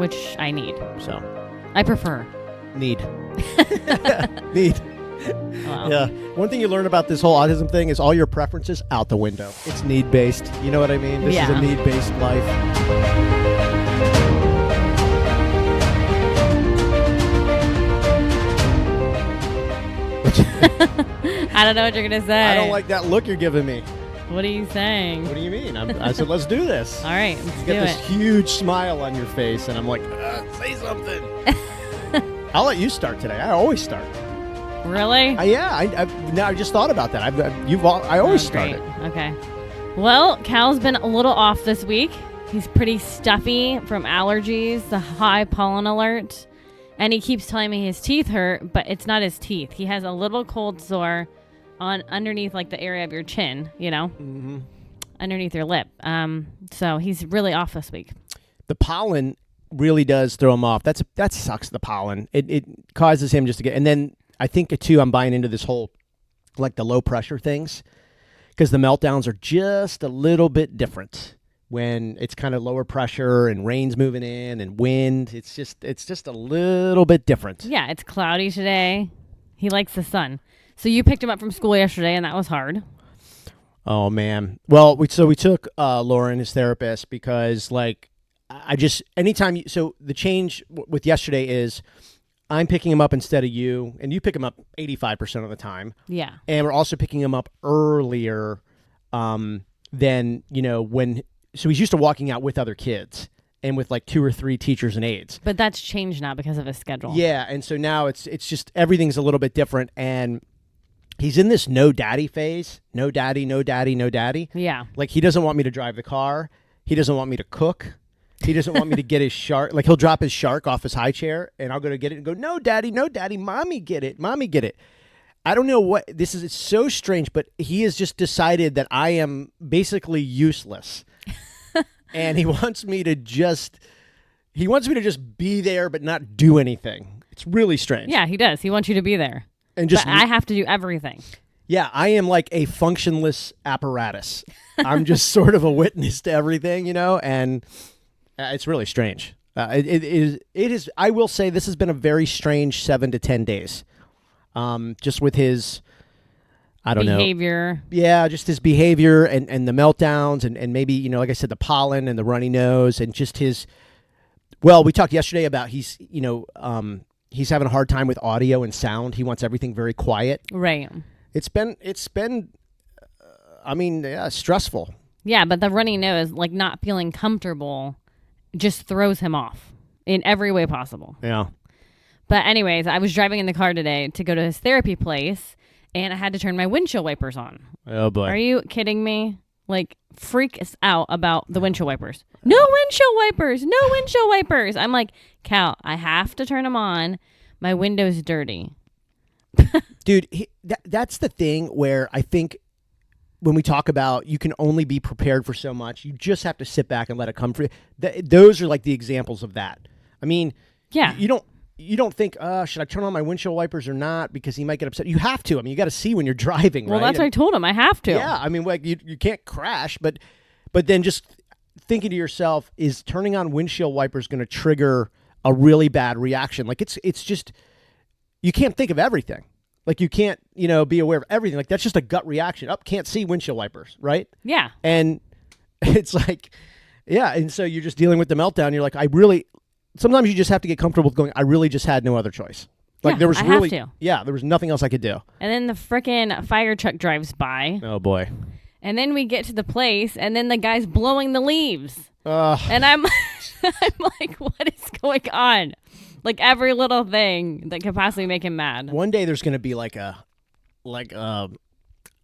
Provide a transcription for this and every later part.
which I need. So I prefer. need. Need. Wow. Yeah. One thing you learn about this whole autism thing is all your preferences out the window. It's need-based. You know what I mean? This is a need-based life. I don't know what you're going to say. I don't like that look you're giving me. What are you saying? What do you mean? I said, let's do this. All right, let's You do get it. this huge smile on your face, and I'm like, say something. I'll let you start today. I always start. Really? I just thought about that. I always start it. Okay. Well, Cal's been a little off this week. He's pretty stuffy from allergies, the high pollen alert. And he keeps telling me his teeth hurt, but it's not his teeth. He has a little cold sore underneath like the area of your chin, underneath your lip. So he's really off this week. The pollen really does throw him off. That sucks, the pollen. It causes him just to get... And then I think, too, I'm buying into this whole, like, the low pressure things, because the meltdowns are just a little bit different when it's kind of lower pressure and rain's moving in and wind. It's just a little bit different. Yeah, it's cloudy today. He likes the sun. So you picked him up from school yesterday, and that was hard. Oh, man. Well, we took Lauren, his therapist, because, like, so the change with yesterday is I'm picking him up instead of you, and you pick him up 85% of the time. Yeah. And we're also picking him up earlier than, so he's used to walking out with other kids and with like 2 or 3 teachers and aides. But that's changed now because of his schedule. Yeah, and so now it's just everything's a little bit different, and he's in this no daddy phase. No daddy, no daddy, no daddy. Yeah. Like, he doesn't want me to drive the car. He doesn't want me to cook. He doesn't want me to get his shark. Like, he'll drop his shark off his high chair, and I'll go to get it and go, no, daddy, mommy, get it. Mommy, get it. I don't know what this is. It's so strange, but he has just decided that I am basically useless. And he wants me to just be there but not do anything. It's really strange. Yeah, he does. He wants you to be there. And just but I have to do everything. Yeah, I am like a functionless apparatus. I'm just sort of a witness to everything, and it's really strange. It is. I will say this has been a very strange 7 to 10 days. Just with his, I don't know. Behavior. Yeah, just his behavior and the meltdowns and maybe, like I said, the pollen and the runny nose and just his, well, we talked yesterday about he's having a hard time with audio and sound. He wants everything very quiet. Right. It's been stressful. Yeah, but the runny nose, like not feeling comfortable, just throws him off in every way possible. Yeah. But anyways, I was driving in the car today to go to his therapy place, and I had to turn my windshield wipers on. Oh, boy. Are you kidding me? Like, freaks out about the windshield wipers. No windshield wipers! No windshield wipers! I'm like, Cal, I have to turn them on. My window's dirty. Dude, that's the thing where I think when we talk about you can only be prepared for so much, you just have to sit back and let it come for you. Those are like the examples of that. I mean, yeah, you don't think, should I turn on my windshield wipers or not because he might get upset. You have to. I mean, you got to see when you're driving, well, right? That's what I told him. I have to. Yeah, I mean, like you can't crash, but then just thinking to yourself, is turning on windshield wipers going to trigger a really bad reaction? Like it's just, you can't think of everything. Like you can't, be aware of everything. Like that's just a gut reaction. Can't see windshield wipers, right? Yeah. And it's like, yeah. And so you're just dealing with the meltdown. You're like, sometimes you just have to get comfortable with going, I really just had no other choice. Like there was I really, have to. Yeah, there was nothing else I could do. And then the frickin' fire truck drives by. Oh boy. And then we get to the place, and then the guy's blowing the leaves. And I'm like, what is going on? Like every little thing that could possibly make him mad. One day there's going to be like a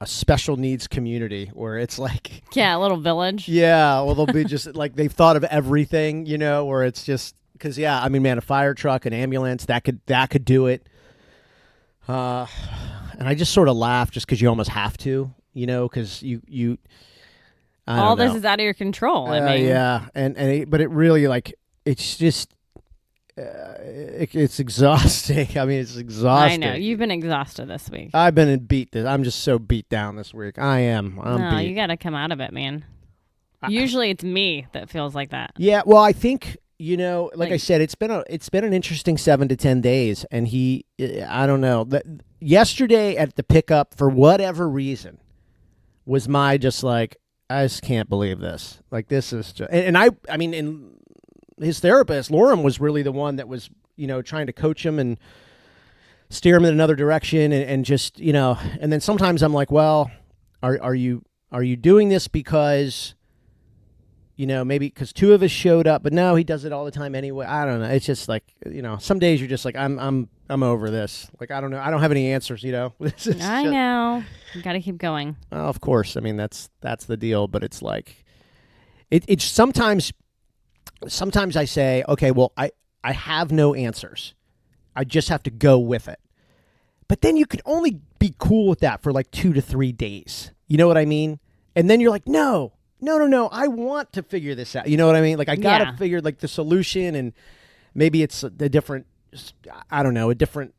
special needs community where it's like, yeah, a little village. Yeah, well they'll be just like they've thought of everything, where it's just because I mean, man, a fire truck, an ambulance that could do it. And I just sort of laugh just because you almost have to, because you. All this is out of your control. I mean, yeah, but it really it's just. It's exhausting. I mean, it's exhausting. I know. You've been exhausted this week. I've been I'm just so beat down this week. I am. I'm beat. You got to come out of it, man. Usually it's me that feels like that. Yeah, well, I think like I said, it's been an interesting 7 to 10 days, and I don't know. Yesterday at the pickup, for whatever reason, was my just like, I just can't believe this. Like, this is just, and his therapist, Lauren, was really the one that was, trying to coach him and steer him in another direction, and just, and then sometimes I'm like, well, are you doing this because, maybe because 2 of us showed up, but no, he does it all the time anyway. I don't know. It's just like, some days you're just like, I'm over this. Like, I don't know. I don't have any answers, I know. You got to keep going. Well, of course. I mean, that's the deal, but it's like, it's sometimes I say, okay, well, I have no answers. I just have to go with it. But then you can only be cool with that for like 2 to 3 days. You know what I mean? And then you're like, no, I want to figure this out. You know what I mean? Like, I got to figure like the solution, and maybe it's a different, I don't know, a different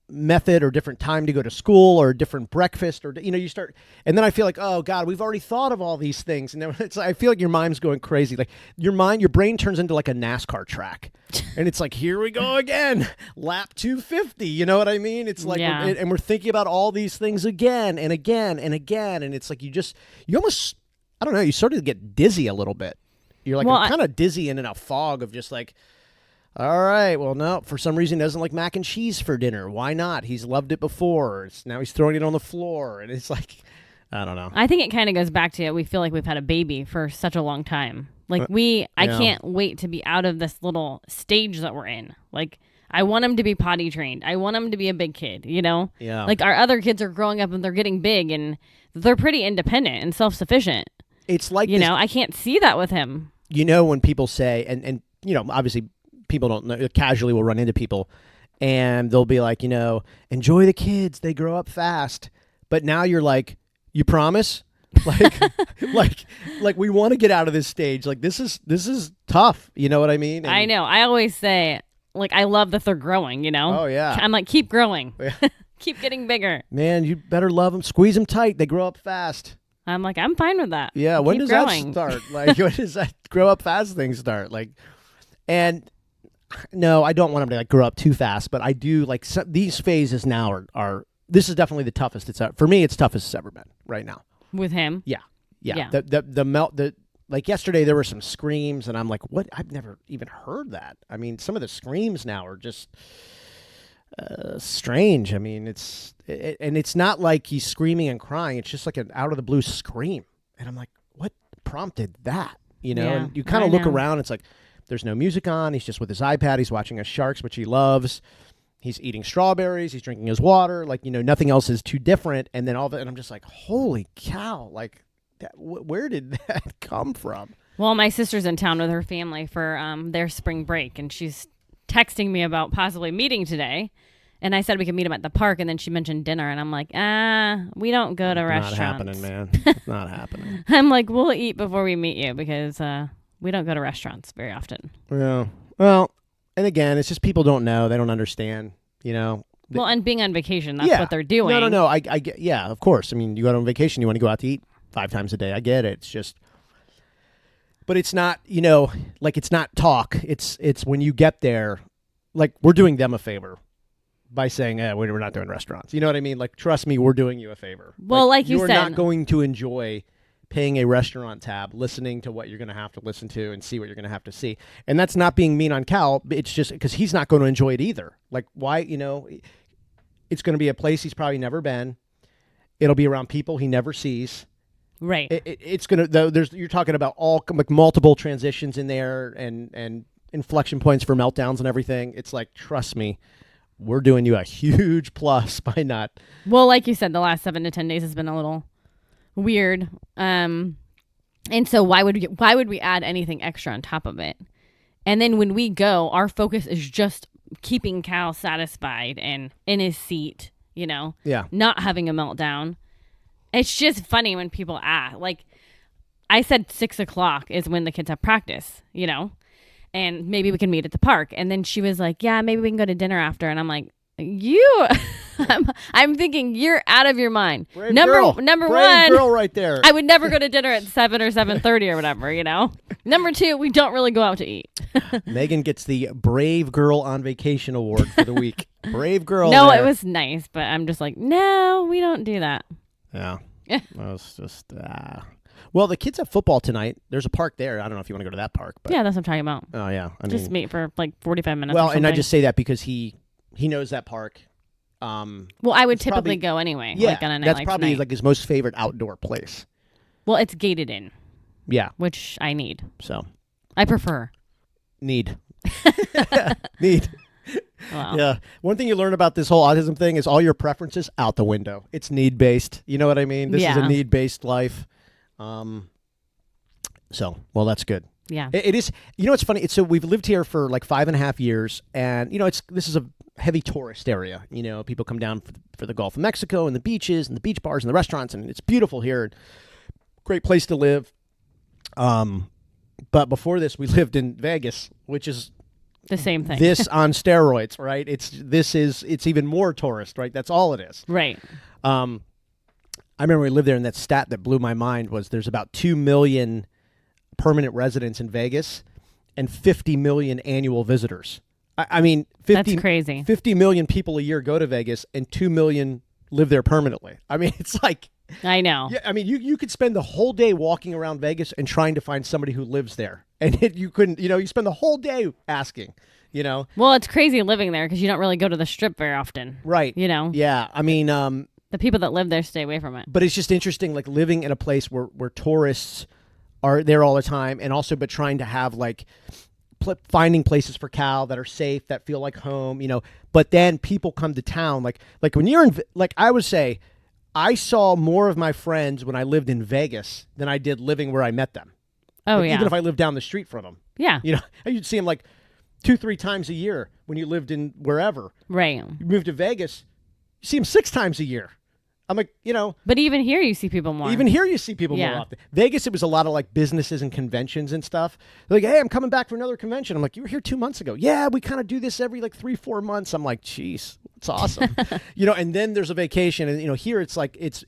method or different time to go to school or a different breakfast, or, you start, and then I feel like, oh God, we've already thought of all these things. And then I feel like your mind's going crazy. Like your brain turns into like a NASCAR track, and it's like, here we go again, lap 250. You know what I mean? It's like, and we're thinking about all these things again and again and again. And it's like, you almost, I don't know, you sort of get dizzy a little bit. You're like, I'm kind of dizzy and in a fog of just like, all right, well, no, for some reason he doesn't like mac and cheese for dinner. Why not? He's loved it before. Now he's throwing it on the floor. And it's like, I don't know. I think it kind of goes back to, we feel like we've had a baby for such a long time. Like I can't wait to be out of this little stage that we're in. Like, I want him to be potty trained. I want him to be a big kid, Yeah. Like, our other kids are growing up and they're getting big and they're pretty independent and self-sufficient. It's like, I can't see that with him. When people say, and obviously people don't know, casually will run into people and they'll be like, enjoy the kids, they grow up fast. But now you're like, you promise? like we want to get out of this stage. Like, this is tough. You know what I mean? And I know. I always say, like, I love that they're growing, Oh, yeah. I'm like, keep growing. Keep getting bigger. Man, you better love them. Squeeze them tight. They grow up fast. I'm like, I'm fine with that. Yeah, when does growing. that start? Like, when does that grow up fast thing start? Like, and no, I don't want him to like grow up too fast, but I do like these phases now are this is definitely the toughest for me. It's toughest it's ever been right now with him. Yeah. The like yesterday there were some screams, and I'm like, what? I've never even heard that. I mean, some of the screams now are just strange. I mean, and it's not like he's screaming and crying. It's just like an out of the blue scream, and I'm like, what prompted that? And you kind of look around. It's like, there's no music on. He's just with his iPad. He's watching his sharks, which he loves. He's eating strawberries. He's drinking his water. Like, nothing else is too different. And then all of it, and I'm just like, holy cow! Like, where did that come from? Well, my sister's in town with her family for their spring break, and she's texting me about possibly meeting today. And I said we could meet him at the park, and then she mentioned dinner, and I'm like, we don't go to restaurants. Not happening, man. It's not happening. I'm like, we'll eat before we meet you because we don't go to restaurants very often. Yeah. Well, and again, it's just people don't know. They don't understand, Well, and being on vacation, that's what they're doing. No. I get, yeah, of course. I mean, you go on vacation, you want to go out to eat 5 times a day. I get it. It's just, but it's not, like, it's not talk. It's when you get there, like, we're doing them a favor by saying, we're not doing restaurants. You know what I mean? Like, trust me, we're doing you a favor. Well, like you said, you're not going to enjoy paying a restaurant tab, listening to what you're going to have to listen to and see what you're going to have to see. And that's not being mean on Cal. It's just because he's not going to enjoy it either. Like, why, it's going to be a place he's probably never been. It'll be around people he never sees. Right. It's going to, you're talking about all like multiple transitions in there and inflection points for meltdowns and everything. It's like, trust me, we're doing you a huge plus by not. Well, like you said, the last 7 to 10 days has been a little weird. And so why would we add anything extra on top of it? And then when we go, our focus is just keeping Cal satisfied and in his seat, not having a meltdown. It's just funny when people ask. Like, I said 6:00 is when the kids have practice, and maybe we can meet at the park. And then she was like, yeah, maybe we can go to dinner after. And I'm like, I'm thinking you're out of your mind. Brave Number girl. one, Brave girl right there. I would never go to dinner at 7 or 7:30 or whatever, Number 2, we don't really go out to eat. Megan gets the Brave Girl on Vacation award for the week. Brave girl. No, there. it was nice, but I'm just like, no, we don't do that. Yeah. It was just. Well, the kids have football tonight. There's a park there. I don't know if you want to go to that park. But, Yeah, that's what I'm talking about. Oh, yeah. Just meet for like 45 minutes. Well, or and I something. just say that because he knows that park. Well, I would it's typically probably- go anyway. Yeah, like on a night that's like probably tonight. like his most favorite outdoor place. Well, it's gated in, Yeah. which I need. So I prefer. need. Need. Well, Yeah. One thing you learn about this whole autism thing is all your preferences out the window. It's need based. You know what I mean? This is Yeah. a need based life. So, well, that's good. Yeah. It is. You know, it's funny. So we've lived here for like 5.5 years, and you know, this is a heavy tourist area. You know, people come down for the Gulf of Mexico and the beaches and the beach bars and the restaurants, and it's beautiful here. Great place to live. But before this, we lived in Vegas, which is the same thing. this on steroids, right? It's even more tourist, right? That's all it is. Right. I remember we lived there, and that stat that blew my mind was there's about 2 million permanent residents in Vegas and 50 million annual visitors. I mean, 50, That's crazy. 50 million people a year go to Vegas, and 2 million live there permanently. I mean, it's like, I know. yeah, I mean, you could spend the whole day walking around Vegas and trying to find somebody who lives there, and you couldn't. You know, you spend the whole day asking. You know, Well, it's crazy living there because you don't really go to the Strip very often. right? You know, Yeah, I mean, the people that live there stay away from it. but it's just interesting, like living in a place where tourists are there all the time, and also but trying to have like finding places for Cal that are safe, that feel like home, you know. But then people come to town, like when you're in, like I would say, I saw more of my friends when I lived in Vegas than I did living where I met them. Oh, Like, yeah. even if I lived down the street from them, Yeah. you know, you'd see them like 2-3 times a year when you lived in wherever. Right. You moved to Vegas, you see them 6 times a year. I'm like, you know, But even here, you see people more. even here you see people more Yeah. often. Vegas, it was a lot of like businesses and conventions and stuff. They're like, hey, I'm coming back for another convention. I'm like, you were here 2 months ago. Yeah, we kind of do this every like 3-4 months. I'm like, geez, it's awesome. You know, and then there's a vacation, and you know, here it's like it's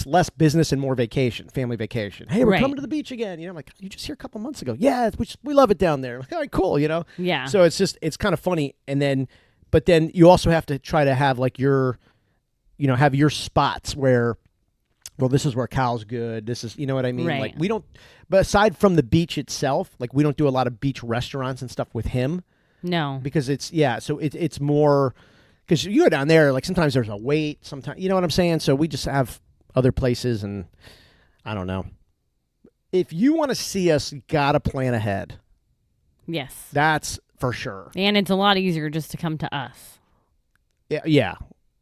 less business and more vacation, family vacation. Hey, we're Right. coming to the beach again. You know, I'm like, you just here a couple months ago. Yeah, we love it down there. I'm like, all right, cool. You know, Yeah. So it's kind of funny, and then, but then you also have to try to have like have your spots where, well, this is where Cal's good. This is, you know what I mean? Right. Like we don't, but aside from the beach itself, like we don't do a lot of beach restaurants and stuff with him No. because so it's more, because you go down there, like sometimes there's a wait, sometimes, you know what I'm saying? So we just have other places, and I don't know. If you want to see us, you gotta plan ahead. Yes. That's for sure. And it's a lot easier just to come to us. Yeah.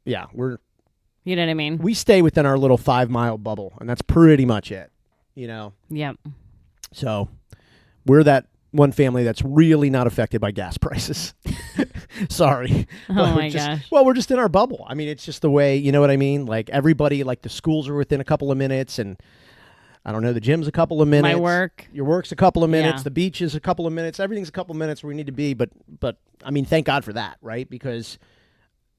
You know what I mean? We stay within our little 5-mile bubble, and that's pretty much it, you know? Yep. So we're that one family that's really not affected by gas prices. Sorry. Oh, But my gosh. Well, we're just in our bubble. I mean, it's just the way, you know what I mean? Like everybody, like the schools are within a couple of minutes, and I don't know, the gym's a couple of minutes. My work. Your work's a couple of minutes. Yeah. The beach is a couple of minutes. Everything's a couple of minutes where we need to be. But I mean, thank God for that, right? Because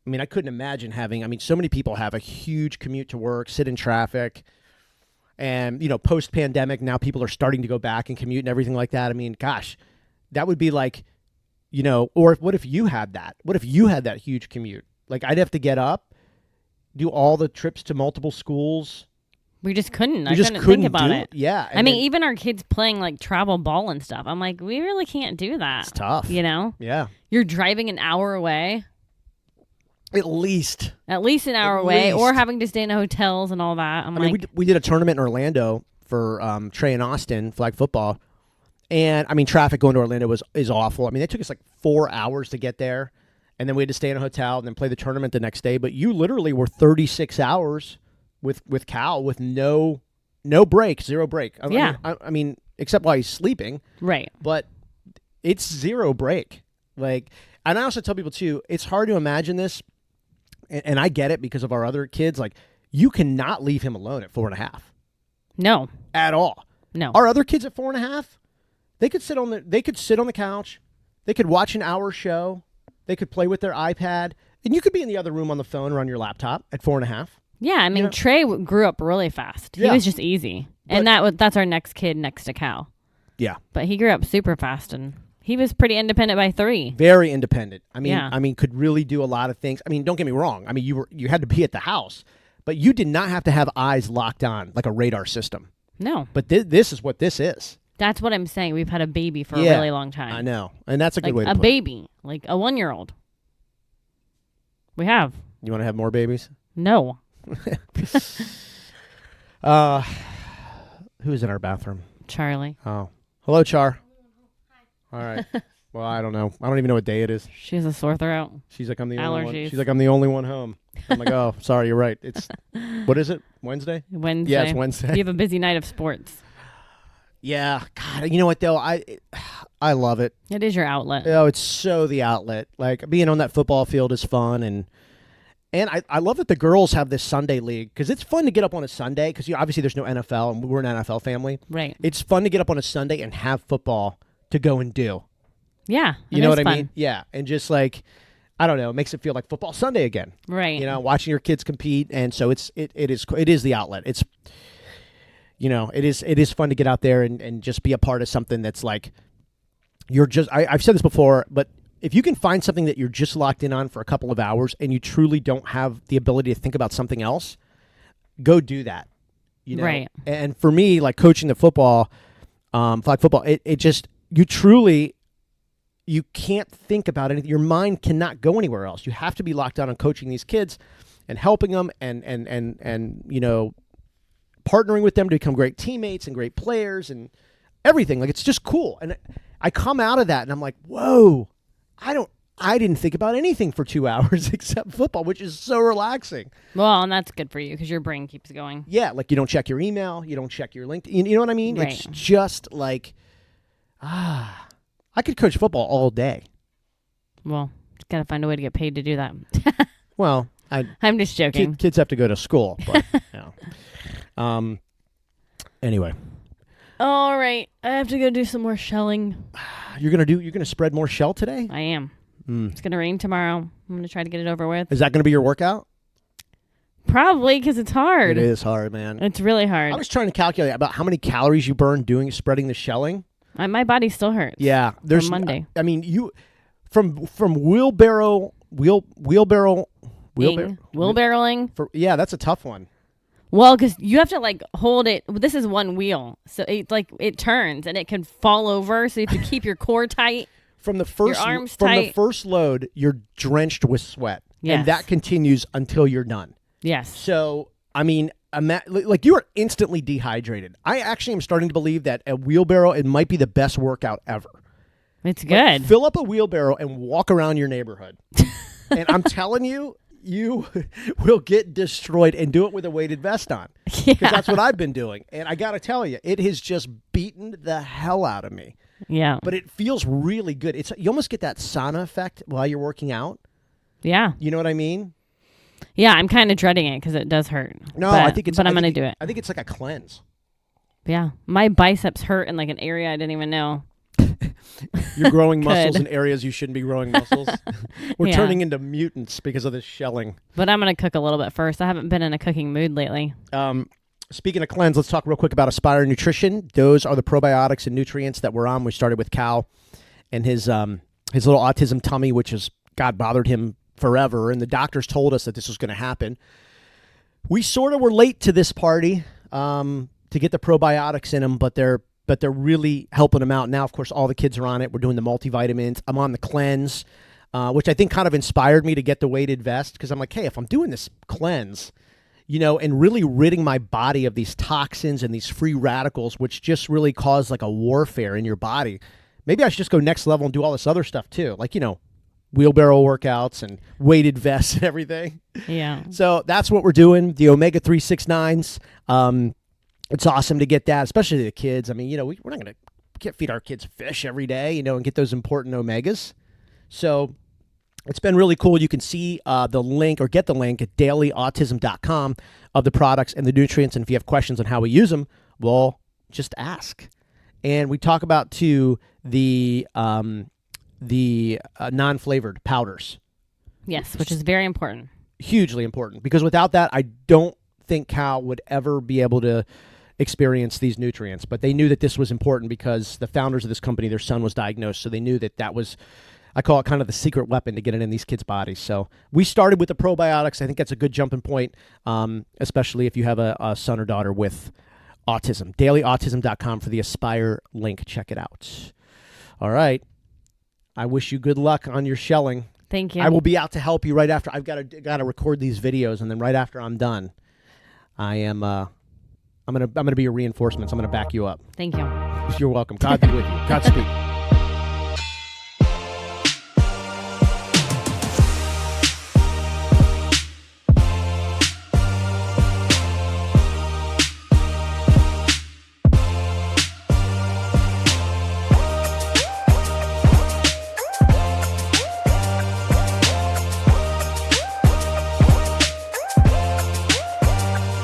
I mean, I couldn't imagine so many people have a huge commute to work, sit in traffic, and, you know, post-pandemic, now people are starting to go back and commute and everything like that. I mean, gosh, that would be like, you know, or what if you had that? What if you had that huge commute? Like, I'd have to get up, do all the trips to multiple schools. We just couldn't. You just couldn't couldn't think about do it. Yeah. I mean, even our kids playing like travel ball and stuff. I'm like, we really can't do that. It's tough. You know? Yeah. You're driving an hour away. At least An hour away, or having to stay in hotels and all that. I mean, we did a tournament in Orlando for Trey and Austin flag football, and I mean, traffic going to Orlando is awful. I mean, it took us like 4 hours to get there, and then we had to stay in a hotel and then play the tournament the next day. But you literally were 36 hours with Cal with no break, 0 break. Yeah. I mean, except while he's sleeping, right. but it's 0 break. Like, and I also tell people too, it's hard to imagine this. And I get it because of our other kids. Like, you cannot leave him alone at 4.5. No. At all. No. Our other kids at 4.5, they could sit on the couch, they could watch an hour show, they could play with their iPad, and you could be in the other room on the phone or on your laptop at 4.5. Yeah, I mean, Trey grew up really fast. He Yeah. was just easy, and that's our next kid next to Cal. Yeah. But he grew up super fast, and he was pretty independent by 3. Very independent. Yeah. I mean, could really do a lot of things. I mean, don't get me wrong. I mean, you had to be at the house, but you did not have to have eyes locked on like a radar system. No. But this is what this is. That's what I'm saying. We've had a baby for a Yeah, really long time. I know. And that's a good Like way to a put it. baby, like a 1-year-old. We have. You want to have more babies? No. Who's in our bathroom? Charlie. Oh. Hello, Char. All right. Well, I don't know. I don't even know what day it is. She has a sore throat. She's like, I'm the only one. Allergies. She's like, I'm the only one home. I'm like, oh, sorry, you're right. It's, what is it? Wednesday? Wednesday. Yeah, it's Wednesday. You have a busy night of sports. Yeah. God, you know what, though? I love it. It is your outlet. Oh, it's so the outlet. Like, being on that football field is fun, and I love that the girls have this Sunday league, because it's fun to get up on a Sunday, because obviously there's no NFL, and we're an NFL family. Right. It's fun to get up on a Sunday and have football to go and do. Yeah. You know what I mean? Yeah. And just like, I don't know, it makes it feel like football Sunday again. Right. You know, watching your kids compete. And so it is the outlet. It's, you know, it is fun to get out there and just be a part of something that's like, I've said this before, but if you can find something that you're just locked in on for a couple of hours and you truly don't have the ability to think about something else, go do that. You know? Right. And for me, like coaching the football, flag football, it just, you can't think about anything. Your mind cannot go anywhere else. You have to be locked down on coaching these kids and helping them and you know, partnering with them to become great teammates and great players and everything. Like, it's just cool. And I come out of that and I'm like, whoa, I didn't think about anything for 2 hours except football, which is so relaxing. Well, and that's good for you because your brain keeps going. Yeah, like you don't check your email, you don't check your LinkedIn. You know what I mean? Right. It's just like, I could coach football all day. Well, just got to find a way to get paid to do that. Well, I'm just joking. Kids have to go to school. But, you know. Anyway. All right. I have to go do some more shelling. You're gonna spread more shell today? I am. It's going to rain tomorrow. I'm going to try to get it over with. Is that going to be your workout? Probably, because it's hard. It is hard, man. It's really hard. I was trying to calculate about how many calories you burn spreading the shelling. My body still hurts. Yeah, there's from Monday. I mean, you from wheelbarrowing. Yeah, that's a tough one. Well, because you have to like hold it. This is one wheel, so it turns and it can fall over. So you have to keep your core tight. From the tight. first load, you're drenched with sweat, yes. and that continues until you're done. Yes. So I mean, like you are instantly dehydrated. I actually am starting to believe that a wheelbarrow, it might be the best workout ever. It's good. Like, fill up a wheelbarrow and walk around your neighborhood, and I'm telling you. You will get destroyed, and do it with a weighted vest on. Because that's what I've been doing. And I got to tell you, it has just beaten the hell out of me. Yeah. But it feels really good. You almost get that sauna effect while you're working out. Yeah. You know what I mean? Yeah, I'm kind of dreading it because it does hurt. No, but, I think it's. But I'm going to do it. I think it's like a cleanse. Yeah. My biceps hurt in like an area I didn't even know. You're growing muscles in areas you shouldn't be growing muscles. We're Yeah. turning into mutants because of this shelling. But I'm going to cook a little bit first. I haven't been in a cooking mood lately. Speaking of cleanse, let's talk real quick about Aspire Nutrition. Those are the probiotics and nutrients that we're on. We started with Cal and his little autism tummy, which has, God, bothered him forever. And the doctors told us that this was going to happen. We sort of were late to this party to get the probiotics in them, but they're really helping him out. Now, of course, all the kids are on it. We're doing the multivitamins. I'm on the cleanse, which I think kind of inspired me to get the weighted vest, because I'm like, hey, if I'm doing this cleanse, you know, and really ridding my body of these toxins and these free radicals, which just really cause like a warfare in your body, maybe I should just go next level and do all this other stuff too. Like, you know, wheelbarrow workouts and weighted vests and everything. Yeah. So that's what we're doing. The omega 369s. It's awesome to get that, especially the kids. I mean, you know, we can't feed our kids fish every day, you know, and get those important omegas. So it's been really cool. You can see the link or get the link at dailyautism.com of the products and the nutrients. And if you have questions on how we use them, well, just ask. And we talk about too the non-flavored powders. Yes, which is very important. Hugely important, because without that, I don't think Cal would ever be able to experience these nutrients. But they knew that this was important because the founders of this company, their son was diagnosed, so they knew that that was, I call it kind of the secret weapon to get it in these kids' bodies. So we started with the probiotics. I think that's a good jumping point, especially if you have a son or daughter with autism. DailyAutism.com for the Aspire link. Check it out. All right. I wish you good luck on your shelling. Thank you. I will be out to help you right after. I've got to record these videos, and then right after I'm done, I'm gonna be your reinforcements. I'm gonna back you up. Thank you. You're welcome. God be with you. Godspeed.